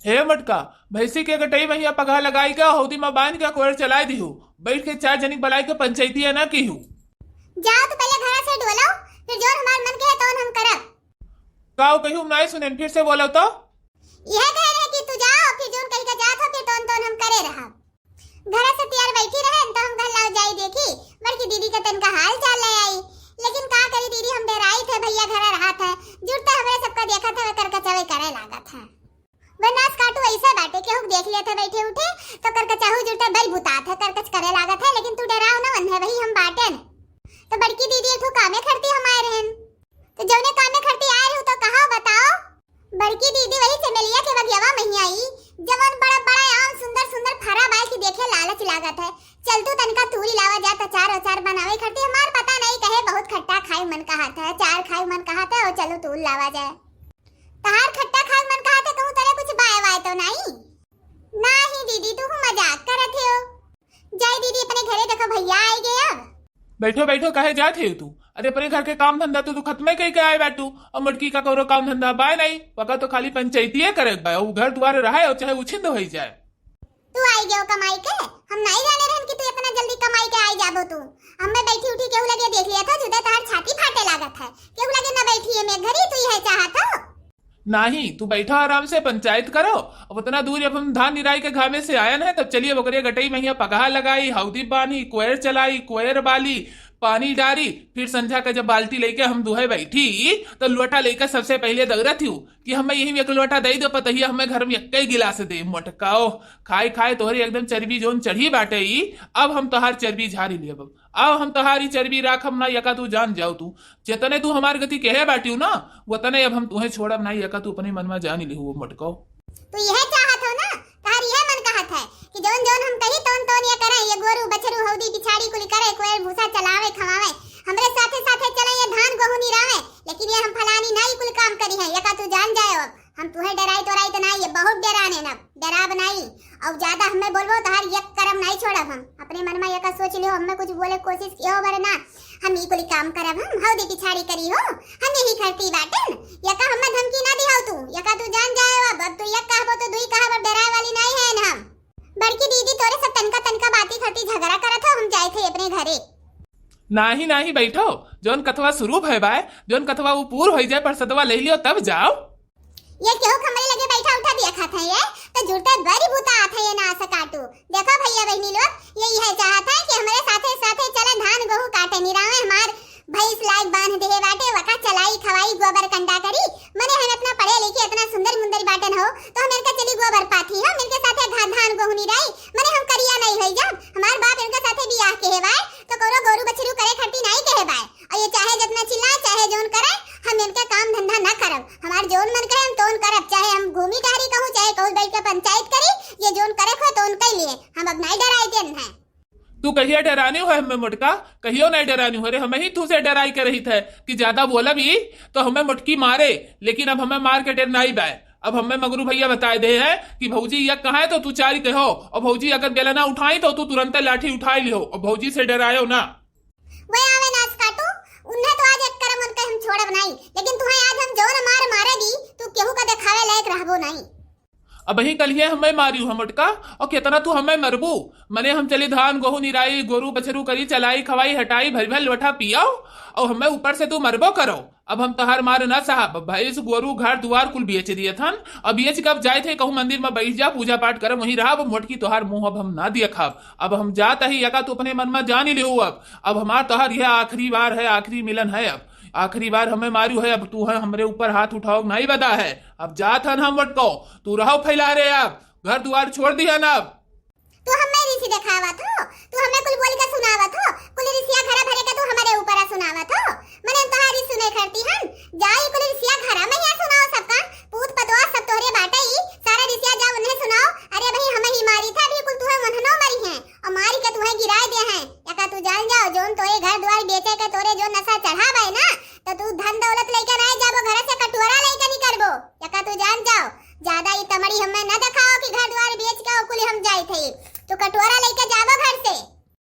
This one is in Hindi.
हे मटका, भैंसी के गटई मैया पगहा लगाई का हौदी में बांध के कोयर चलाई दिहू। बैठ के 4 जनी बलाई के पंचायती है ना की हूँ। जाओ तो पहले घर से डोलो, फिर जो हमार मन के है तो हम करब। काऊ कही नहीं सुने, फिर से बोलो तो। यह कह रहे कि तू जाओ, फिर जोन कहीं का जात हो फिर तोन हम करे रहा। घर से तैयार बैठी रहे तो हम घर लाओ जाई देखी बड़की दीदी का तन का हाल चाल ले आई। लेकिन का करी दीदी, हम डराई थे भैया घर रहा था, जुड़ता हमरे सबका देखा था कर कचावे करे लागा था। बनास काटू ऐसा बाटे के हम देख लिया था बैठे उठे तो कर कचाहू जुड़ता बल बुता था कर कच करे लागा था। लेकिन तू डराओ ना मन है वही हम बाटे न। तो बड़की दीदी एक कामे करती हमारे रहन, तो जौने कामे करती आए रहू तो कहा बताओ। बड़की दीदी वही चमेलिया के बगियावा नहीं आई, जवन बड़ा बड़ा आम सुंदर सुंदर फरा बाल की देखे लालच लागत है। चल तू तनका तूरी लावा जा तो चार अचार बनावे खरती हमार पता नहीं कहे बहुत खट्टा खाए मन कहत है, चार खाए मन कहत है और चलो तूल लावा जाए। तहार खट्टा खाए मन कहत है कहूं तरे कुछ बाय वाय तो नहीं। नहीं दीदी तू मजाक करत हो। जाई दीदी अपने घरे देखो भैया आई गए अब। बैठो बैठो कहे जात है तू? अरे अपने घर के काम धंधा तो तू खत्म कही के आए बैठू। और मटकी का करो काम धंधा बाय नहीं पका तो खाली पंचायती है करे बाय, वो घर द्वारे रहा और चाहे उछिंद हो जाए। तू आई गयो कमाई के, हम नहीं जाने रहन कि तू इतना जल्दी कमाई के आई जाबो। तू हमें बैठी उठी केहू लगे देख लिया था जुदा तार छाती फाटे लागत है, केहू लगे ना बैठी है मैं घरी तू यह चाहत हो। नहीं तू बैठा आराम से पंचायत करो। अब उतना दूर जब हम धान निराई के घामे से आयन है तब चलिए बकरिया गटई मैया पगहा लगाई, हौदी बानी, कोयर चलाई, कोयर बाली, पानी डारी, फिर संध्या का जब बाल्टी लेके हम दुहे बैठी तो लोटा लेकर सबसे पहले दौड़त हूँ कि हमें यही एक लोटा दे दो पतहिया हमें घर में एक गिलास दे। मोटकाओ खाए खाए तोहरी एकदम चर्बी जोन चढ़ी बाटे ही, अब हम तोहार चर्बी झाड़ी लिए। अब हम तोहारी चर्बी राखम ना यका तू जान जाओ। तू जितने तू हमारी गति कहे बाटी ना उतने अब हम तुम्हें छोड़ब ना यका तू अपने मन में जान ली हो। मोटकाओ तू यह चाहत हो ना, तार यह मन कहत है कि जोन जोन हम कही तोन ये करे, ये गोरू बछरू हौदी पिछाड़ी कुल करे, कोई भूसा चलावे खवावे, हमरे साथे साथे चले ये धान गेहूं निरावे। लेकिन ये हम फलानी नहीं कुल काम करी है यका तू जान जाए। अब हम तुहे डराई तोराई तो नहीं, ये बहुत डराने न डरा बनाई। अब ज्यादा हमें बोलबो तो हर एक करम नहीं छोड़ब। हम अपने मन में यका सोच लियो, हमें कुछ बोले कोशिश कियो वरना हम ई कुल काम करब। हम हौदी पिछाड़ी करी हो हम यही करती बाटन, यका हमें धमकी ना दिहाओ तू यका तू जान जाए। अब तू एक कहबो तो दुई कहब, डराए वाली नहीं है न हम। बड़की दीदी तोरे सब तनका बाती खती झगड़ा करत हो, हम जाए थे अपने घरे। नहीं नहीं बैठो, जोन कथवा शुरू है बाय, जोन कथवा वो पूर हो जाए पर सदवा ले लियो तब जाओ। ये क्यों कमरे लगे बैठा उठा देखा था ये तो जुड़ता बड़ी भूता आता है ना सकाटू। देखो भैया बहनी लोग यही है चाहता है कि हमारे साथे साथे चले धान गेहूं काटे निरावे, हमार भैंस लाइक बांध दे बाटे वका चलाई खवाई गोबर कंडा करी। मने हम इतना पढ़े लिखे इतना सुंदर मुंदर बाटन हो तो हम इनका चली गोबर पाथी हम इनके साथे धान गेहूं निराई। मने हम करिया नहीं होई जब हमार बाप इनके साथे बियाह के बाय तो करो गोरू बछरू करे खट्टी नहीं कहे बाय। और ये चाहे जितना चिल्लाए चाहे जोन करे हम इनका काम धंधा ना करब। हमार जोन मन करे हम तोन करब, चाहे हम घूमी टहरी कहूं चाहे कहूं बैठ के पंचायत करी, ये जोन करे खो तोन कई लिए। हम अब नहीं डराई देन है। तू कहिए डरानी हो हमें मोटका, कहियो नहीं डरानी हो रे, हमें ही तू से डराई कर रही थे कि ज्यादा बोला भी तो हमें मुटकी मारे। लेकिन अब हमें मार के डर नहीं बाय। अब हमें मगरू भैया बताए दे है कि भौजी यह कहा है तो तू चारी कहो, और भौजी अगर बेला ना उठाई तो तू तुरंत लाठी उठाई लियो और भौजी से डरायो ना। वे आवे नाच काटू उन्हें तो आज एक करम उनका हम छोड़ब नहीं, लेकिन तुम्हें आज हम जोन मारे दी तू केहू का दिखावे लायक रहबो नहीं। अब ही कल हमें मारी हूँ मोटका, और कितना तू हमें मरबू। मने हम चली धान गेहूं निराई गोरू बछरू करी चलाई खवाई हटाई भर भर लोटा पियाओ और हमें ऊपर से तू मरबो करो। अब हम तहार मार ना साहब, भैंस गोरू घर दुआर कुल बेच दिए थन। अब बेच कब जाए थे कहूं मंदिर में बैठ जा पूजा पाठ कर वहीं रहा। अब मोटकी तोहार मुंह अब हम ना दिए खाब। अब हम जाता ही यका तू अपने मन में जान ही ले। अब हमार तोहार यह आखिरी बार है, आखिरी मिलन है। अब आखिरी बार हमें मारू है, अब तू है हमरे ऊपर हाथ उठाओ नहीं बता है। अब जात हन हम वटको तू रहो फैला रे, अब घर दुआर छोड़ दिया ना। अब तू हमें ऋषि दिखावा था, तू हमें कुल बोल के सुनावा था, कुल ऋषिया घरा भरे के तू हमारे ऊपर सुनावा था। मने तोहार